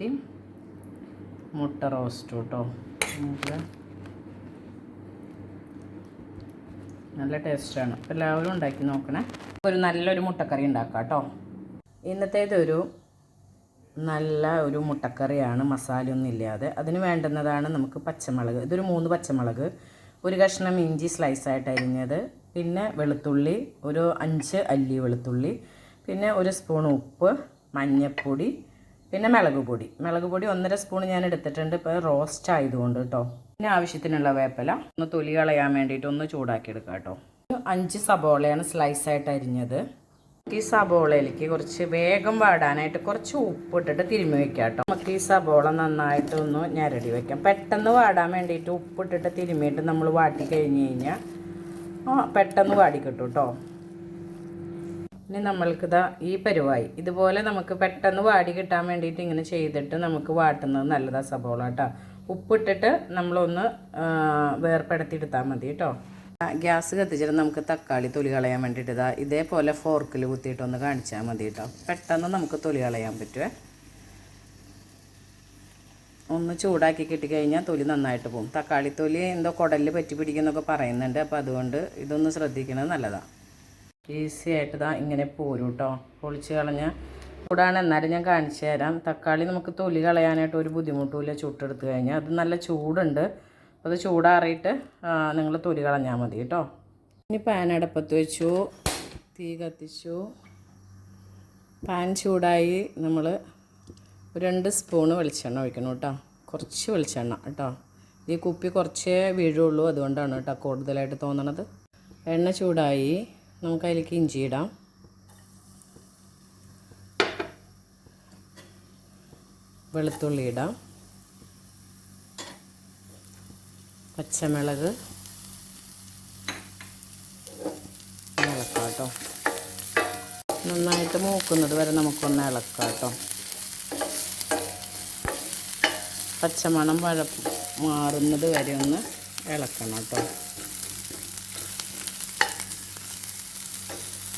ചപ്പാത്തിയും മുട്ട റോസ്റ്റും കേട്ടോ. നമുക്ക് നല്ല ടേസ്റ്റാണ്. അപ്പോൾ എല്ലാവരും ഉണ്ടാക്കി നോക്കണേ. ഒരു നല്ലൊരു മുട്ടക്കറി ഉണ്ടാക്കാം കേട്ടോ. ഇന്നത്തേതൊരു നല്ല ഒരു മുട്ടക്കറിയാണ്, മസാലയൊന്നും ഇല്ലാതെ. അതിന് വേണ്ടുന്നതാണ് നമുക്ക് പച്ചമുളക്. ഇതൊരു 3 പച്ചമുളക്, ഒരു കഷ്ണം ഇഞ്ചി സ്ലൈസായിട്ട് അരിഞ്ഞത്, പിന്നെ വെളുത്തുള്ളി ഒരു 5 അല്ലി വെളുത്തുള്ളി, പിന്നെ ഒരു സ്പൂൺ ഉപ്പ്, മഞ്ഞൾപ്പൊടി, പിന്നെ മുളക് പൊടി 1.5 സ്പൂൺ ഞാൻ എടുത്തിട്ടുണ്ട്. ഇപ്പോൾ റോസ്റ്റ് ആയതുകൊണ്ട് കേട്ടോ. പിന്നെ ആവശ്യത്തിനുള്ള വേപ്പില ഒന്ന് തൊലി കളയാൻ വേണ്ടിയിട്ട് ഒന്ന് ചൂടാക്കി എടുക്കാം കേട്ടോ. 5 സബോളയാണ് സ്ലൈസായിട്ട് അരിഞ്ഞത്. ഈ സബോളയിലേക്ക് കുറച്ച് വേഗം വാടാനായിട്ട് കുറച്ച് ഉപ്പിട്ടിട്ട് തിരുമ്മി വയ്ക്കാം കേട്ടോ. നമുക്ക് ഈ സബോള നന്നായിട്ട് ഒന്ന് ഞരടി വയ്ക്കാം. പെട്ടെന്ന് വാടാൻ വേണ്ടിയിട്ട് ഉപ്പിട്ടിട്ട് തിരുമ്മിയിട്ട് നമ്മൾ വാട്ടി കഴിഞ്ഞ് കഴിഞ്ഞാൽ പെട്ടെന്ന് വാടി കിട്ടും കേട്ടോ. ഇനി നമ്മൾക്കിതാ ഈ പരുവായി. ഇതുപോലെ നമുക്ക് പെട്ടെന്ന് വാടി കിട്ടാൻ വേണ്ടിയിട്ട് ഇങ്ങനെ ചെയ്തിട്ട് നമുക്ക് വാട്ടുന്നത് നല്ലതാണ് സബോള കേട്ടോ. ഉപ്പിട്ടിട്ട് നമ്മളൊന്ന് വേർപ്പെടുത്തിയെടുത്താൽ മതി കേട്ടോ. ഗ്യാസ് കത്തിച്ചിട്ട് നമുക്ക് തക്കാളി തൊലി കളയാൻ വേണ്ടിയിട്ട് ഇതാ ഇതേപോലെ ഫോർക്കിൽ കുത്തിയിട്ടൊന്ന് കാണിച്ചാൽ മതി കേട്ടോ. പെട്ടെന്ന് നമുക്ക് തൊലി കളയാൻ പറ്റുമേ. ഒന്ന് ചൂടാക്കി കിട്ടിക്കഴിഞ്ഞാൽ തൊലി നന്നായിട്ട് പോകും. തക്കാളി തൊലി എന്തോ കുടലിൽ പറ്റി പിടിക്കുന്നൊക്കെ പറയുന്നുണ്ട്. അപ്പോൾ അതുകൊണ്ട് ഇതൊന്ന് ശ്രദ്ധിക്കുന്നത് നല്ലതാണ്. ഈസി ആയിട്ട് ഇതാ ഇങ്ങനെ പോരും കേട്ടോ. പൊളിച്ച് കളഞ്ഞാൽ ചൂടാണ്, എന്നാലും ഞാൻ കാണിച്ചു തരാം. തക്കാളി നമുക്ക് തൊലി കളയാനായിട്ട് ഒരു ബുദ്ധിമുട്ടുമില്ല. ചുട്ടെടുത്ത് കഴിഞ്ഞാൽ അത് നല്ല ചൂടുണ്ട്. അത് ചൂടാറിയിട്ട് നിങ്ങൾ തൊലി കളഞ്ഞാൽ മതി കേട്ടോ. ഇനി പാൻ അടുപ്പത്ത് വെച്ചു, തീ കത്തിച്ചു. പാൻ ചൂടായി നമ്മൾ 2 സ്പൂണ് വെളിച്ചെണ്ണ ഒഴിക്കണം കേട്ടോ. കുറച്ച് വെളിച്ചെണ്ണ കേട്ടോ. ഈ കുപ്പി കുറച്ചേ വീഴുള്ളൂ, അതുകൊണ്ടാണ് കേട്ടോ കൂടുതലായിട്ട് തോന്നണത്. എണ്ണ ചൂടായി, നമുക്ക് അതിലേക്ക് ഇഞ്ചി ഇടാം. വെളുത്തുള്ളി ഇടാം. പച്ചമുളക് ഇളക്കാം കേട്ടോ. നന്നായിട്ട് മൂക്കുന്നത് വരെ നമുക്കൊന്ന് ഇളക്കാം കേട്ടോ. പച്ചമണം മാറുന്നത് വരെ ഒന്ന് ഇളക്കണം കേട്ടോ.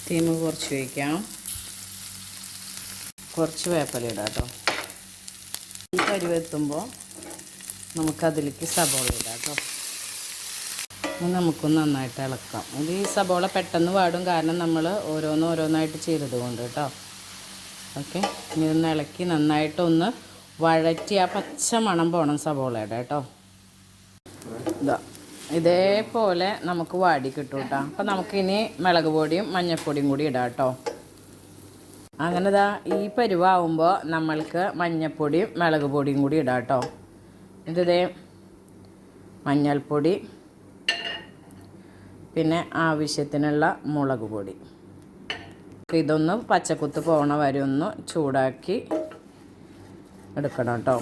തീമ് കുറച്ച് വയ്ക്കാം. കുറച്ച് വേപ്പില ഇടാം കേട്ടോ. ഈ കരിവെത്തുമ്പോൾ നമുക്കതിലേക്ക് സബോള ഇടാം കേട്ടോ. നമുക്കൊന്ന് നന്നായിട്ട് ഇളക്കാം. ഇത് ഈ സബോള പെട്ടെന്ന് വാടും, കാരണം നമ്മൾ ഓരോന്നായിട്ട് ചെയ്തത് കൊണ്ട് കേട്ടോ. ഓക്കെ, ഇനി ഒന്ന് ഇളക്കി നന്നായിട്ടൊന്ന് വഴറ്റി ആ പച്ച മണം പോകണം സബോളയുടെ കേട്ടോ. ഇതാ ഇതേപോലെ നമുക്ക് വാടി കിട്ടും കേട്ടോ. അപ്പോൾ നമുക്കിനി മുളക് പൊടിയും മഞ്ഞൾപ്പൊടിയും കൂടി ഇടാം കേട്ടോ. അങ്ങനെ ഇതാ ഈ പരുവാകുമ്പോൾ നമ്മൾക്ക് മഞ്ഞൾപ്പൊടിയും മുളക് പൊടിയും കൂടി ഇടാം കേട്ടോ. ഇതേ മഞ്ഞൾപ്പൊടി, പിന്നെ ആവശ്യത്തിനുള്ള മുളക് പൊടി. ഇതൊന്ന് പച്ചക്കുത്ത് പോകണ വരെ ഒന്ന് ചൂടാക്കി എടുക്കണം കേട്ടോ.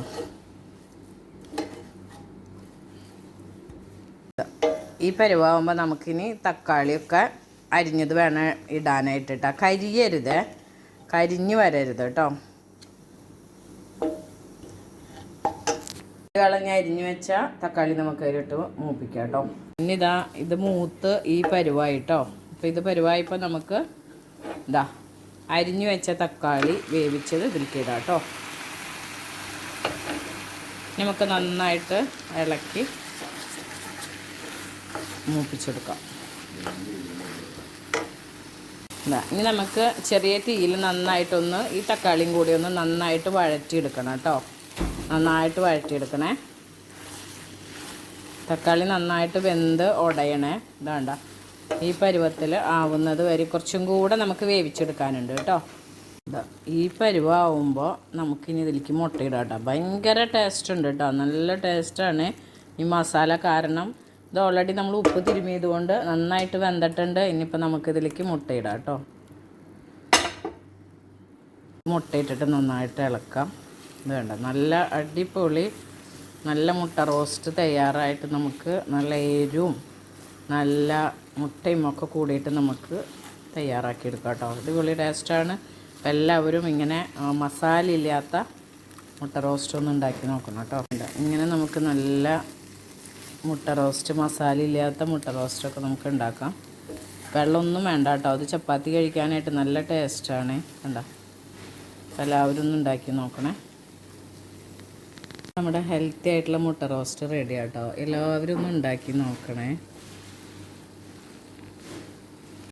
ഈ പരുവാകുമ്പോൾ നമുക്കിനി തക്കാളിയൊക്കെ അരിഞ്ഞത് വേണം ഇടാനായിട്ടിട്ടാ. കരിയരുത്, കരിഞ്ഞ് വരരുത് കേട്ടോ. കളഞ്ഞ് അരിഞ്ഞ് വെച്ച തക്കാളി നമുക്ക് അതിലിട്ട് മൂപ്പിക്കാം കേട്ടോ. പിന്നെ ഇതാ ഇത് മൂത്ത് ഈ പരുവായിട്ടോ. അപ്പോൾ ഇത് പരുവായപ്പോൾ നമുക്ക് ഇതാ അരിഞ്ഞു വെച്ച തക്കാളി വേവിച്ചത് ഇതിലേക്ക് ഇടാം കേട്ടോ. നമുക്ക് നന്നായിട്ട് ഇളക്കി മൂപ്പിച്ചെടുക്കാം. ഇനി നമുക്ക് ചെറിയ തീയിൽ നന്നായിട്ടൊന്ന് ഈ തക്കാളിയും കൂടി ഒന്ന് നന്നായിട്ട് വഴറ്റിയെടുക്കണം കേട്ടോ. നന്നായിട്ട് വഴറ്റിയെടുക്കണേ. തക്കാളി നന്നായിട്ട് വെന്ത് ഉടയണേ. ഇതാണ്ട ഈ പരുവത്തിൽ ആവുന്നത് വരെ കുറച്ചും കൂടെ നമുക്ക് വേവിച്ചെടുക്കാനുണ്ട് കേട്ടോ. ഈ പരുവാകുമ്പോൾ നമുക്കിനി ഇതിലേക്ക് മുട്ടയിടാം കേട്ടോ. ഭയങ്കര ടേസ്റ്റ് ഉണ്ട് കേട്ടോ, നല്ല ടേസ്റ്റാണ് ഈ മസാല. കാരണം ഇത് ഓൾറെഡി നമ്മൾ ഉപ്പ് തിരുമിയത് കൊണ്ട് നന്നായിട്ട് വെന്തിട്ടുണ്ട്. ഇനിയിപ്പോൾ നമുക്കിതിലേക്ക് മുട്ടയിടാം കേട്ടോ. മുട്ടയിട്ടിട്ട് നന്നായിട്ട് ഇളക്കാം. ഇത് വേണ്ട നല്ല അടിപൊളി നല്ല മുട്ട റോസ്റ്റ് തയ്യാറായിട്ട് നമുക്ക് നല്ല എരിവും നല്ല മുട്ടയും ഒക്കെ കൂടിയിട്ട് നമുക്ക് തയ്യാറാക്കിയെടുക്കാം കേട്ടോ. അടിപൊളി ടേസ്റ്റാണ്. അപ്പോൾ എല്ലാവരും ഇങ്ങനെ മസാല ഇല്ലാത്ത മുട്ട റോസ്റ്റ് ഒന്ന് ഉണ്ടാക്കി നോക്കണം കേട്ടോ. ഇങ്ങനെ നമുക്ക് നല്ല മുട്ട റോസ്റ്റ്, മസാല ഇല്ലാത്ത മുട്ട റോസ്റ്റൊക്കെ നമുക്ക് ഉണ്ടാക്കാം. വെള്ളമൊന്നും വേണ്ട കേട്ടോ. അത് ചപ്പാത്തി കഴിക്കാനായിട്ട് നല്ല ടേസ്റ്റാണ്. കണ്ടോ, എല്ലാവരും ഒന്ന് ഉണ്ടാക്കി നോക്കണേ. നമ്മുടെ ഹെൽത്തി ആയിട്ടുള്ള മുട്ട റോസ്റ്റ് റെഡി ആട്ടോ. എല്ലാവരും ഒന്ന് ഉണ്ടാക്കി നോക്കണേ.